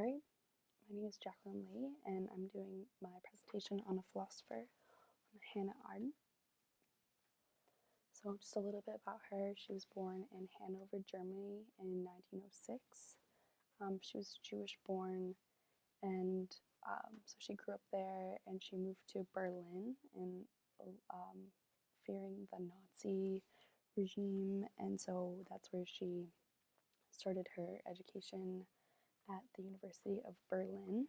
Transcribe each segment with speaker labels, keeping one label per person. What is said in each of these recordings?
Speaker 1: Alright, my name is Jacqueline Lee, and I'm doing my presentation on a philosopher, on Hannah Arendt. So just a little bit about her. She was born in Hanover, Germany in 1906. She was Jewish born, and so she grew up there, and she moved to Berlin and fearing the Nazi regime, and so that's where she started her education at the University of Berlin,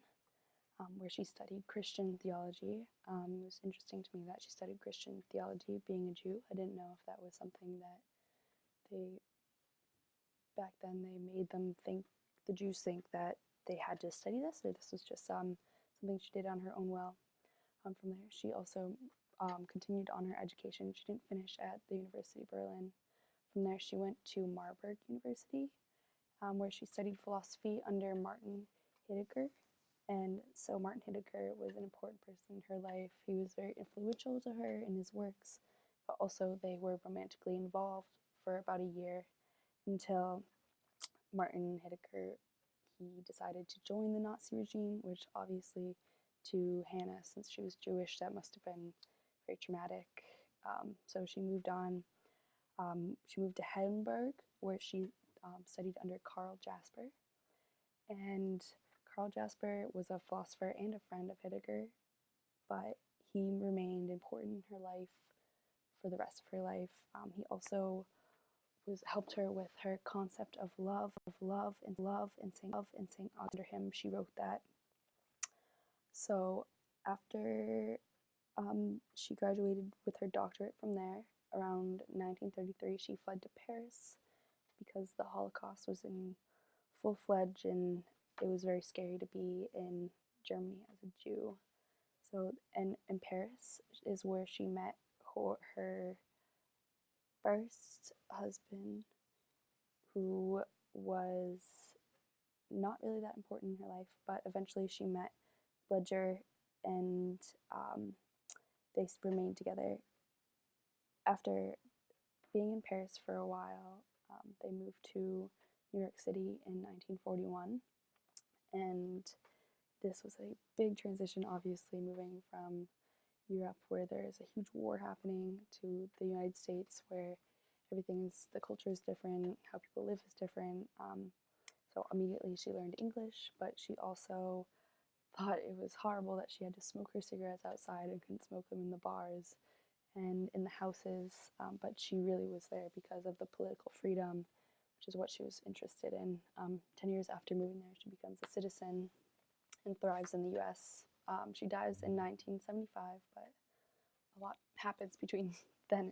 Speaker 1: where she studied Christian theology. It was interesting to me that she studied Christian theology being a Jew. I didn't know if that was something that back then they made them think, the Jews think that they had to study this, or this was just something she did on her own will. From there, she also continued on her education. She didn't finish at the University of Berlin. From there, she went to Marburg University, where she studied philosophy under Martin Heidegger. And so Martin Heidegger was an important person in her life. He was very influential to her in his works, but also they were romantically involved for about a year until Martin Heidegger, he decided to join the Nazi regime, which obviously to Hannah, since she was Jewish, that must have been very traumatic. So she moved on. She moved to Heidelberg, where she studied under Karl Jasper. And Karl Jasper was a philosopher and a friend of Heidegger, but he remained important in her life for the rest of her life. He also helped her with her concept of love, and saying under him, she wrote that. So after she graduated with her doctorate from there, around 1933, she fled to Paris because the Holocaust was in full-fledged and it was very scary to be in Germany as a Jew. So, and in Paris is where she met her first husband, who was not really that important in her life, but eventually she met Bludger, and they remained together. After being in Paris for a while, they moved to New York City in 1941, and this was a big transition, obviously, moving from Europe, where there is a huge war happening, to the United States, where the culture is different, how people live is different. So immediately she learned English, but she also thought it was horrible that she had to smoke her cigarettes outside and couldn't smoke them in the bars and in the houses, but she really was there because of the political freedom, which is what she was interested in. 10 years after moving there, she becomes a citizen and thrives in the US. She dies in 1975, but a lot happens between then.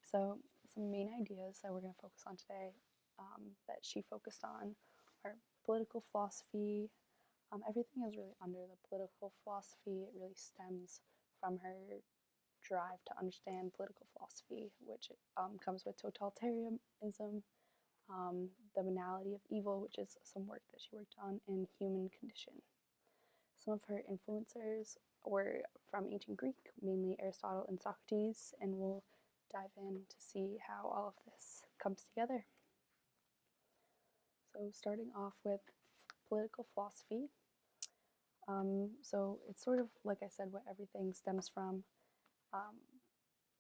Speaker 1: So some main ideas that we're going to focus on today that she focused on are political philosophy. Everything is really under the political philosophy. It really stems from her drive to understand political philosophy, which comes with totalitarianism, the Banality of Evil, which is some work that she worked on, and Human Condition. Some of her influencers were from ancient Greek, mainly Aristotle and Socrates, and we'll dive in to see how all of this comes together. So starting off with political philosophy. So it's sort of, like I said, what everything stems from.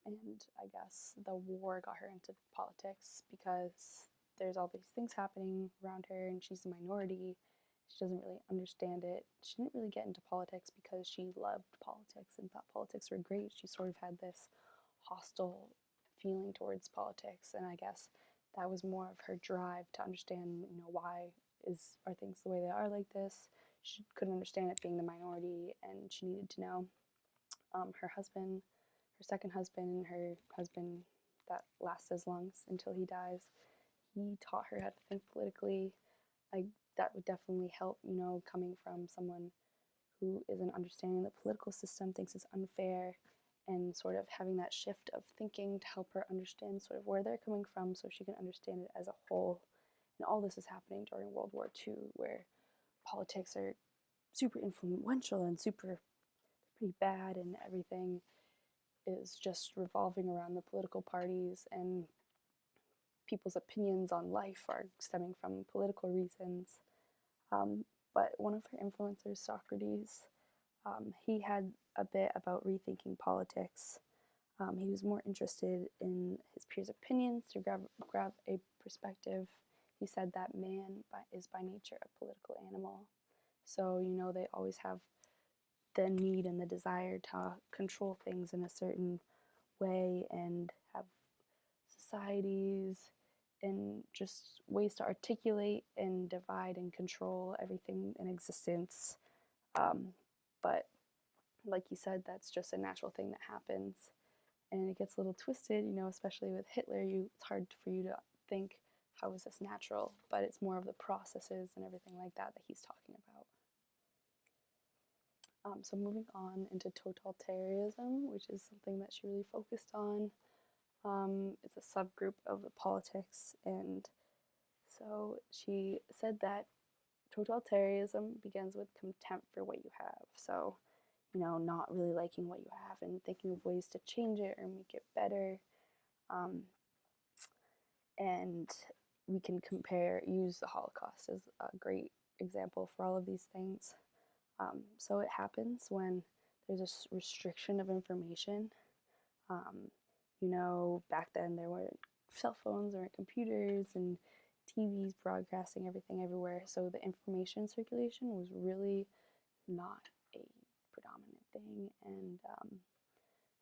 Speaker 1: And I guess the war got her into politics because there's all these things happening around her and she's a minority. She doesn't really understand it. She didn't really get into politics because she loved politics and thought politics were great. She sort of had this hostile feeling towards politics, and I guess that was more of her drive to understand, why are things the way they are like this. She couldn't understand it being the minority, and she needed to know. Her second husband, and her husband that lasts as long until he dies, he taught her how to think politically. That would definitely help, coming from someone who isn't understanding the political system, thinks it's unfair, and sort of having that shift of thinking to help her understand sort of where they're coming from so she can understand it as a whole. And all this is happening during World War II, where politics are super influential and pretty bad, and everything is just revolving around the political parties, and people's opinions on life are stemming from political reasons. But one of her influencers, Socrates, he had a bit about rethinking politics. He was more interested in his peers' opinions to grab a perspective. He said that man is by nature a political animal. So, they always have the need and the desire to control things in a certain way and have societies and just ways to articulate and divide and control everything in existence. But like you said, that's just a natural thing that happens. And it gets a little twisted, especially with Hitler. It's hard for you to think, how is this natural? But it's more of the processes and everything like that he's talking about. So moving on into totalitarianism, which is something that she really focused on. It's a subgroup of the politics, and so she said that totalitarianism begins with contempt for what you have. So, not really liking what you have and thinking of ways to change it or make it better. And we can use the Holocaust as a great example for all of these things. So it happens when there's a restriction of information. Back then there weren't cell phones or computers and TVs broadcasting everything everywhere. So the information circulation was really not a predominant thing. And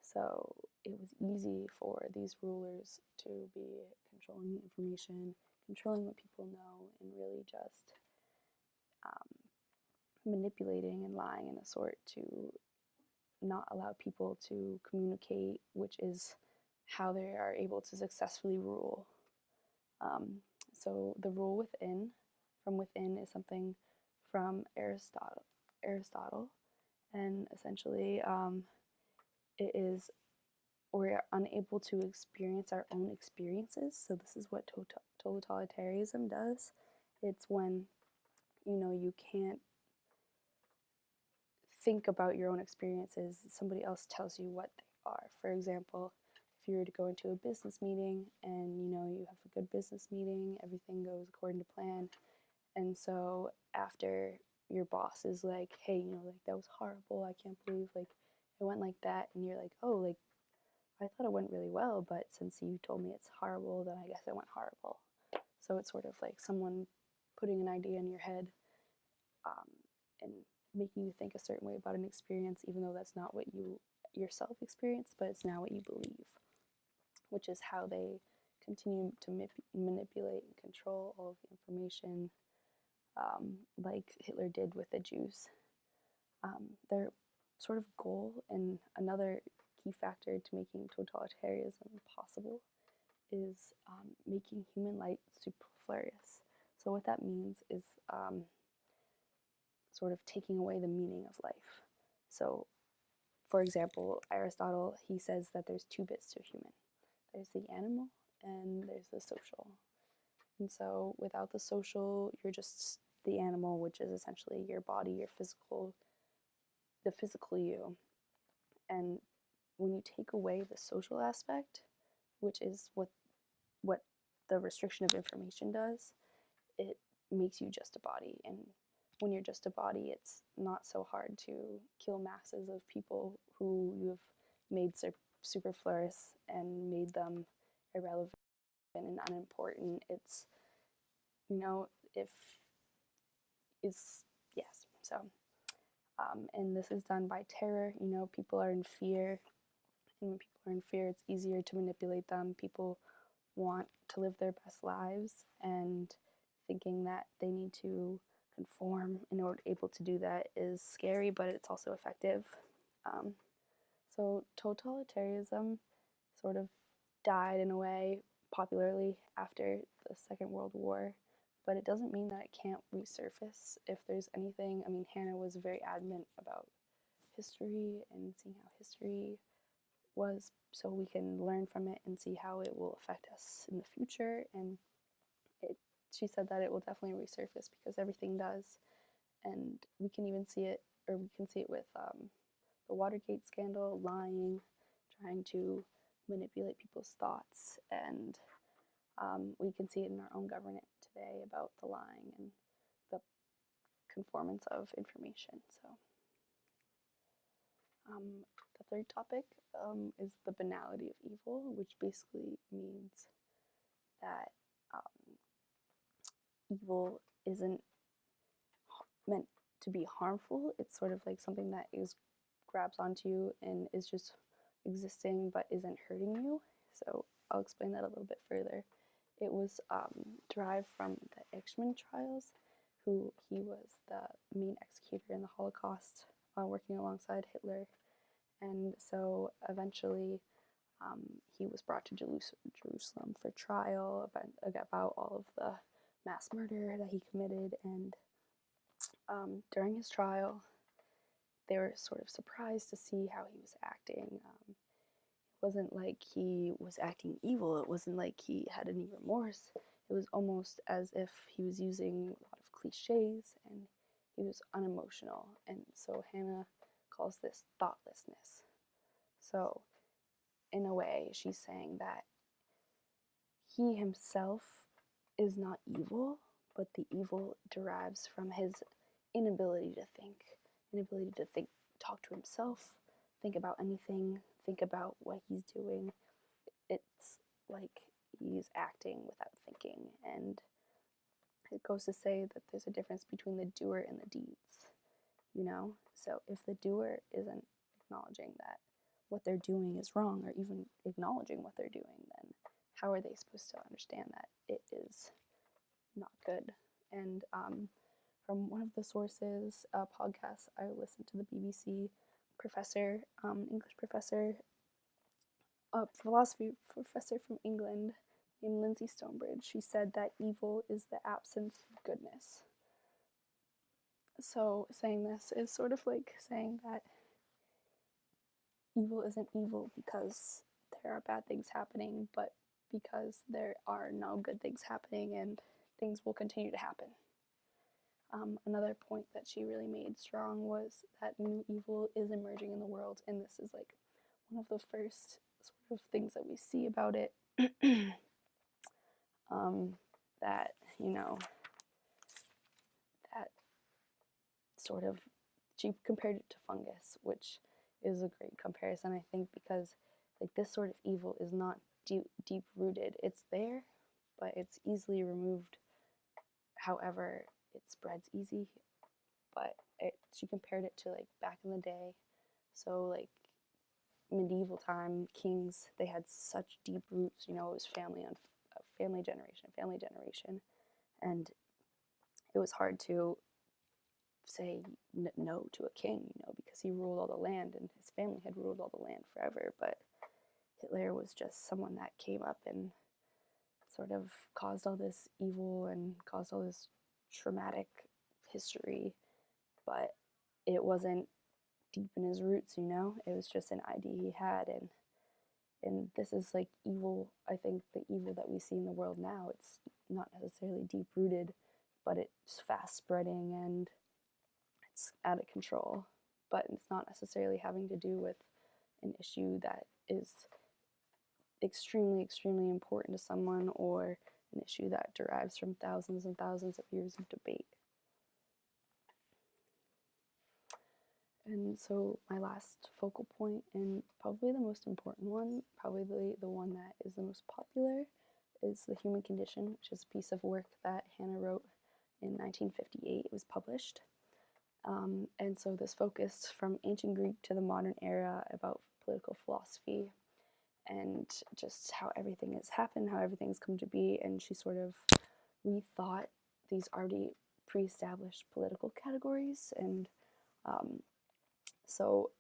Speaker 1: so it was easy for these rulers to be controlling the information, controlling what people know, and really just manipulating and lying in a sort to not allow people to communicate, which is how they are able to successfully rule. So the rule from within is something from Aristotle, and essentially it is we're unable to experience our own experiences. So this is what totalitarianism does. It's when you can't think about your own experiences. Somebody else tells you what they are. For example, if you were to go into a business meeting and you have a good business meeting, everything goes according to plan, and so after your boss is like, hey, that was horrible, I can't believe it went like that, and you're like, oh, I thought it went really well, but since you told me it's horrible, then I guess it went horrible. So it's sort of like someone putting an idea in your head and making you think a certain way about an experience, even though that's not what you yourself experienced, but it's now what you believe, which is how they continue to manipulate and control all of the information, like Hitler did with the Jews. Their sort of goal, and another key factor to making totalitarianism possible, is making human life superfluous. So what that means is sort of taking away the meaning of life. So, for example, Aristotle, he says that there's two bits to a human. There's the animal and there's the social. And so without the social, you're just the animal, which is essentially your body, the physical you. And when you take away the social aspect, which is what the restriction of information does, it makes you just a body. And when you're just a body, it's not so hard to kill masses of people who you have made superfluous and made them irrelevant and unimportant. It's, if it's, yes, so, and this is done by terror. People are in fear, and when people are in fear, it's easier to manipulate them. People want to live their best lives, and thinking that they need to conform in order to able to do that is scary, but it's also effective. So totalitarianism sort of died in a way popularly after the Second World War, but it doesn't mean that it can't resurface if there's anything. Hannah was very adamant about history and seeing how history was, so we can learn from it and see how it will affect us in the future. And she said that it will definitely resurface because everything does, and we can even see it, or we can see it with the Watergate scandal, lying, trying to manipulate people's thoughts, and we can see it in our own government today about the lying and the conformance of information. So the third topic is the banality of evil, which basically means that evil isn't meant to be harmful. It's sort of like something that grabs onto you and is just existing but isn't hurting you. So I'll explain that a little bit further. It was derived from the Eichmann trials, who he was the main executor in the Holocaust, working alongside Hitler. And so eventually he was brought to Jerusalem for trial about all of the mass murder that he committed. And during his trial, they were sort of surprised to see how he was acting. It wasn't like he was acting evil. It wasn't like he had any remorse. It was almost as if he was using a lot of cliches and he was unemotional. And so Hannah calls this thoughtlessness. So in a way, she's saying that he himself is not evil, but the evil derives from his inability to think, talk to himself, think about anything, think about what he's doing. It's like he's acting without thinking. And it goes to say that there's a difference between the doer and the deeds, you know? So if the doer isn't acknowledging that what they're doing is wrong, or even acknowledging what they're doing, then how are they supposed to understand that it is not good? And from one of the sources, podcasts, I listened to the BBC professor, English professor, philosophy professor from England named Lindsay Stonebridge. She said that evil is the absence of goodness. So saying this is sort of like saying that evil isn't evil because there are bad things happening, but because there are no good things happening and things will continue to happen. Another point that she really made strong was that new evil is emerging in the world, and this is like one of the first sort of things that we see about it. That, you know, that sort of, she compared it to fungus, which is a great comparison, I think, because like this sort of evil is not deep rooted. It's there, but it's easily removed. However, it spreads easy. But she compared it to like back in the day. So like medieval time, kings, they had such deep roots, you know, it was family generation, and it was hard to say no to a king, you know, because he ruled all the land and his family had ruled all the land forever. But Hitler was just someone that came up and sort of caused all this evil and caused all this traumatic history, but it wasn't deep in his roots, you know. It was just an idea he had, and this is like evil. I think the evil that we see in the world now, it's not necessarily deep rooted, but it's fast spreading and it's out of control. But it's not necessarily having to do with an issue that is extremely important to someone, or an issue that derives from thousands and thousands of years of debate. And so my last focal point, and probably the most important one, probably the one that is the most popular, is The Human Condition, which is a piece of work that Hannah wrote in 1958. It was published. And so this focused from ancient Greek to the modern era about political philosophy and just how everything has happened, how everything's come to be, and she sort of rethought these already pre-established political categories. And so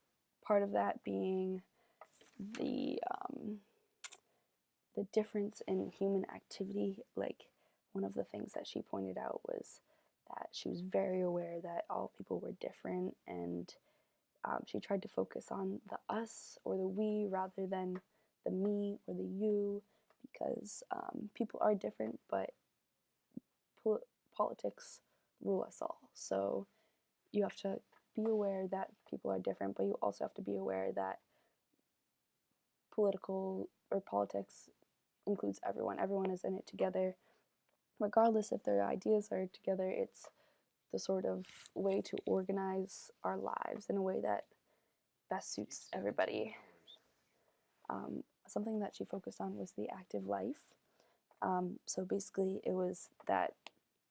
Speaker 1: part of that being the difference in human activity. Like one of the things that she pointed out was that she was very aware that all people were different, and she tried to focus on the us or the we rather than the me or the you, because people are different, but politics rule us all. So you have to be aware that people are different, but you also have to be aware that politics includes everyone. Everyone is in it together. Regardless if their ideas are together, it's the sort of way to organize our lives in a way that best suits everybody. Something that she focused on was the active life. So basically, it was that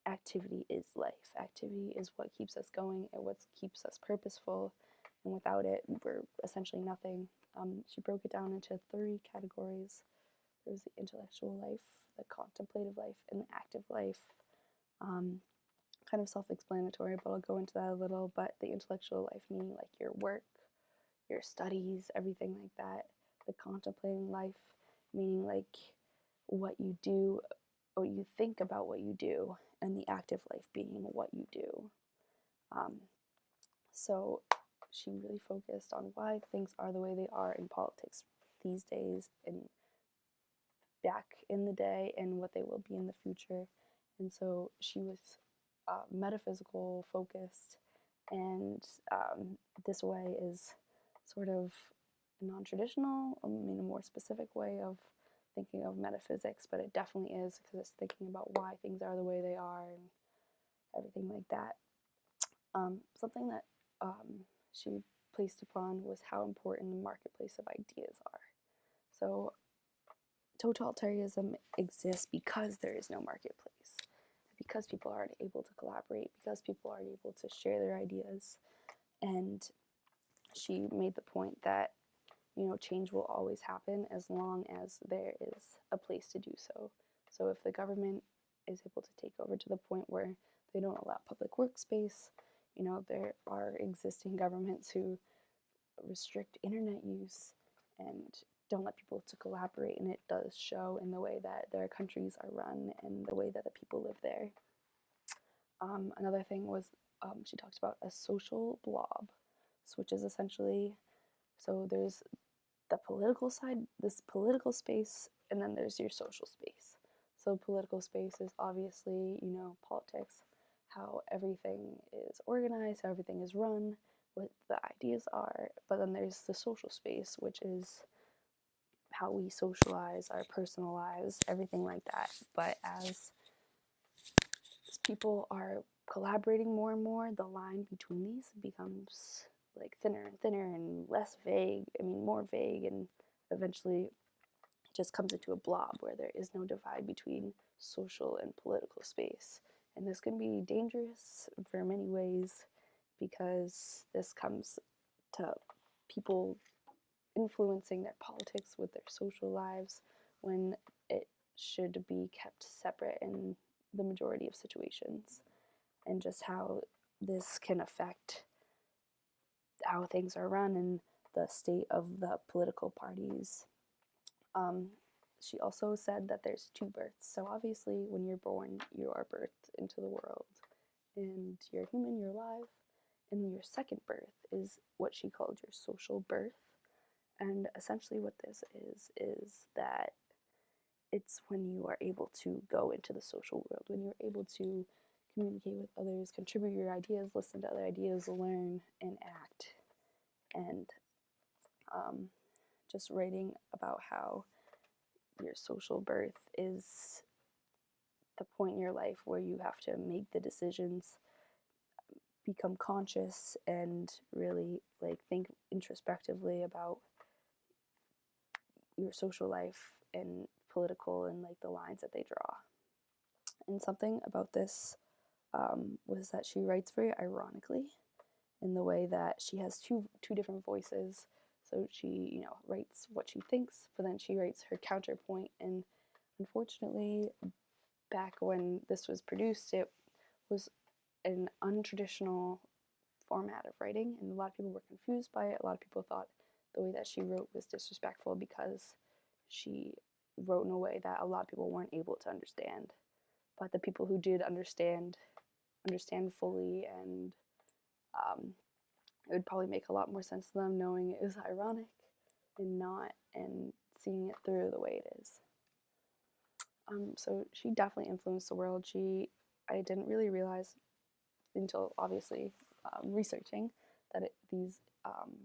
Speaker 1: activity is life. Activity is what keeps us going and what keeps us purposeful, and without it, we're essentially nothing. She broke it down into 3 categories. There's the intellectual life, the contemplative life, and the active life. Kind of self-explanatory, but I'll go into that a little. But the intellectual life, meaning like your work, your studies, everything like that. The contemplating life, meaning like what you do, or you think about what you do, and the active life being what you do. So she really focused on why things are the way they are in politics these days and back in the day, and what they will be in the future. And so she was metaphysical focused, and this way is sort of non-traditional, I mean a more specific way of thinking of metaphysics, but it definitely is, because it's thinking about why things are the way they are and everything like that. Something that she placed upon was how important the marketplace of ideas are. So totalitarianism exists because there is no marketplace, because people aren't able to collaborate, because people aren't able to share their ideas. And she made the point that, you know, change will always happen as long as there is a place to do so. So if the government is able to take over to the point where they don't allow public workspace, you know, there are existing governments who restrict internet use and don't let people to collaborate, and it does show in the way that their countries are run and the way that the people live there. Another thing was she talked about a social blob, which is essentially, so there's the political side, this political space, and then there's your social space. So political space is obviously, you know, politics, how everything is organized, how everything is run, what the ideas are. But then there's the social space, which is how we socialize, our personal lives, everything like that. But as people are collaborating more and more, the line between these becomes like thinner and thinner and less vague, I mean more vague, and eventually it just comes into a blob where there is no divide between social and political space. And this can be dangerous for many ways, because this comes to people influencing their politics with their social lives when it should be kept separate in the majority of situations, and just how this can affect how things are run and the state of the political parties. She also said that there's 2 births. So obviously when you're born, you are birthed into the world, and you're human, you're alive. And your second birth is what she called your social birth. And essentially what this is that it's when you are able to go into the social world, when you're able to communicate with others, contribute your ideas, listen to other ideas, learn, and act. And just writing about how your social birth is the point in your life where you have to make the decisions, become conscious, and really like think introspectively about your social life and political, and like the lines that they draw. And something about this was that she writes very ironically, in the way that she has two different voices. So she, you know, writes what she thinks, but then she writes her counterpoint. And unfortunately, back when this was produced, it was an untraditional format of writing, and a lot of people were confused by it. A lot of people thought the way that she wrote was disrespectful, because she wrote in a way that a lot of people weren't able to understand. But the people who did understand fully, and it would probably make a lot more sense to them knowing it is ironic and seeing it through the way it is. So she definitely influenced the world. I didn't really realize until obviously researching that these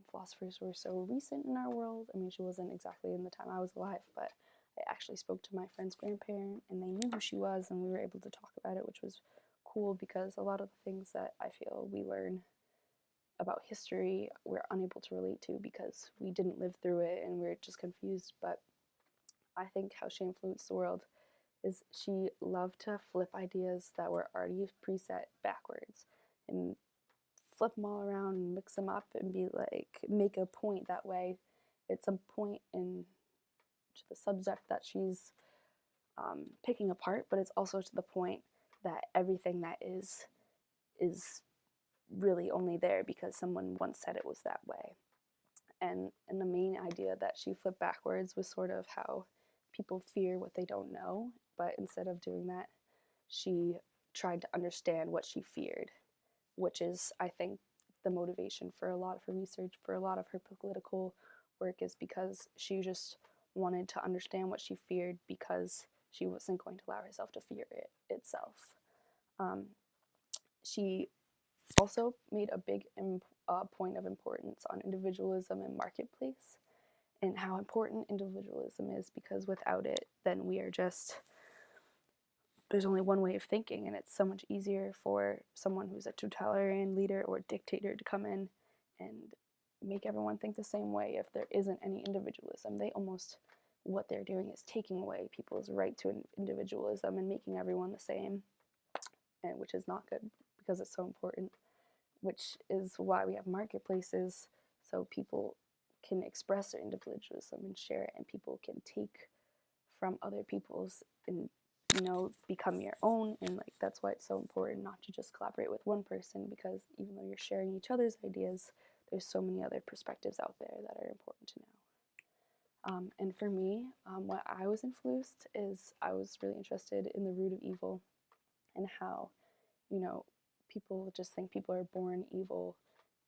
Speaker 1: philosophers were so recent in our world. I mean, she wasn't exactly in the time I was alive, but I actually spoke to my friend's grandparent, and they knew who she was, and we were able to talk about it, which was cool because a lot of the things that I feel we learn about history we're unable to relate to because we didn't live through it and we're just confused. But I think how she influenced the world is she loved to flip ideas that were already preset backwards and flip them all around and mix them up and be like, make a point that way. It's a point in to the subject that she's picking apart, but it's also to the point that everything that is really only there because someone once said it was that way. And the main idea that she flipped backwards was sort of how people fear what they don't know, but instead of doing that, she tried to understand what she feared, which is, I think, the motivation for a lot of her research, for a lot of her political work, is because she just wanted to understand what she feared because she wasn't going to allow herself to fear it itself. She also made a big point of importance on individualism and marketplace and how important individualism is, because without it, then we are just, there's only one way of thinking, and it's so much easier for someone who's a totalitarian leader or dictator to come in and make everyone think the same way. If there isn't any individualism, they almost, what they're doing is taking away people's right to individualism and making everyone the same, and which is not good because it's so important, which is why we have marketplaces, so people can express their individualism and share it, and people can take from other people's and, you know, become your own. And like, that's why it's so important not to just collaborate with one person, because even though you're sharing each other's ideas, there's so many other perspectives out there that are important to know. And for me, what I was influenced is I was really interested in the root of evil and how, you know, people just think people are born evil,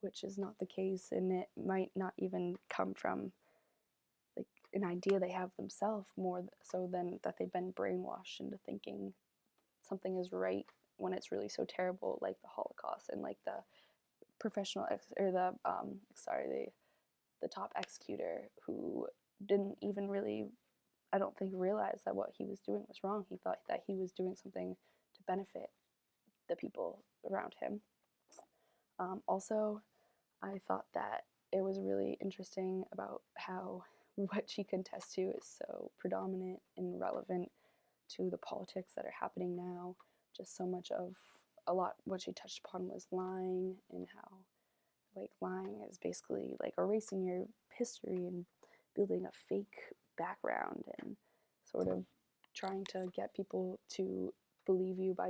Speaker 1: which is not the case, and it might not even come from like an idea they have themselves, more so than that they've been brainwashed into thinking something is right when it's really so terrible, like the Holocaust and like the the top executor who didn't even really, I don't think, realize that what he was doing was wrong. He thought that he was doing something to benefit the people around him. Also, I thought that it was really interesting about how what she contests to is so predominant and relevant to the politics that are happening now. Just so much of a lot what she touched upon was lying, and how like lying is basically like erasing your history and building a fake background and sort of trying to get people to believe you by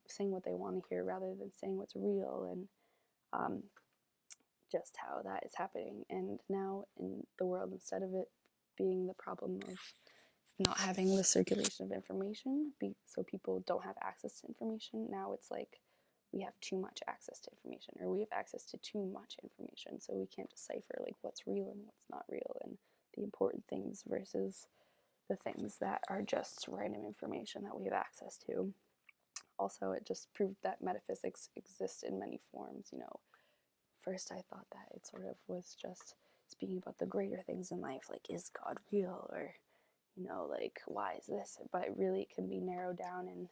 Speaker 1: saying what they want to hear rather than saying what's real, and just how that is happening. And now in the world, instead of it being the problem of not having the circulation of information, so people don't have access to information, now it's like we have too much access to information, or we have access to too much information, so we can't decipher like what's real and what's not real, and the important things versus the things that are just random information that we have access to. Also, it just proved that metaphysics exists in many forms. You know, first I thought that it sort of was just speaking about the greater things in life, like is God real, or, you know, like why is this? But really it can be narrowed down, and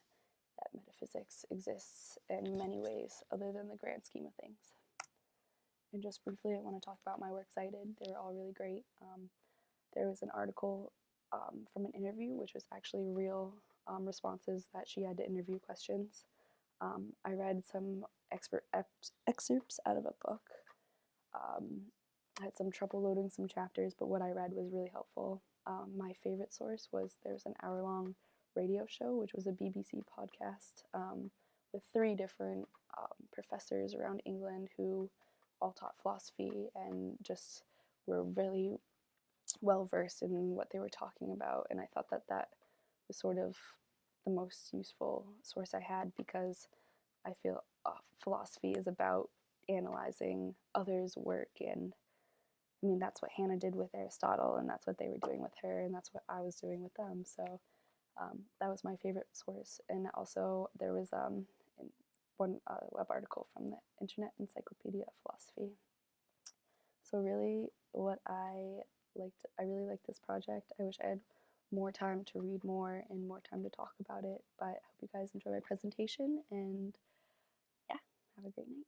Speaker 1: that metaphysics exists in many ways other than the grand scheme of things. And just briefly, I want to talk about my work cited. They were all really great. There was an article from an interview, which was actually real responses that she had to interview questions. I read some excerpts out of a book. I had some trouble loading some chapters, but what I read was really helpful. My favorite source was there's an hour-long radio show, which was a BBC podcast with 3 different professors around England who all taught philosophy and just were really well versed in what they were talking about. And I thought that that was sort of the most useful source I had, because I feel philosophy is about analyzing others' work, and I mean that's what Hannah did with Aristotle, and that's what they were doing with her, and that's what I was doing with them. So that was my favorite source. And also there was one web article from the Internet Encyclopedia of Philosophy. So really, I really liked this project. I wish I had more time to read more and more time to talk about it, but I hope you guys enjoy my presentation, and Have a great night.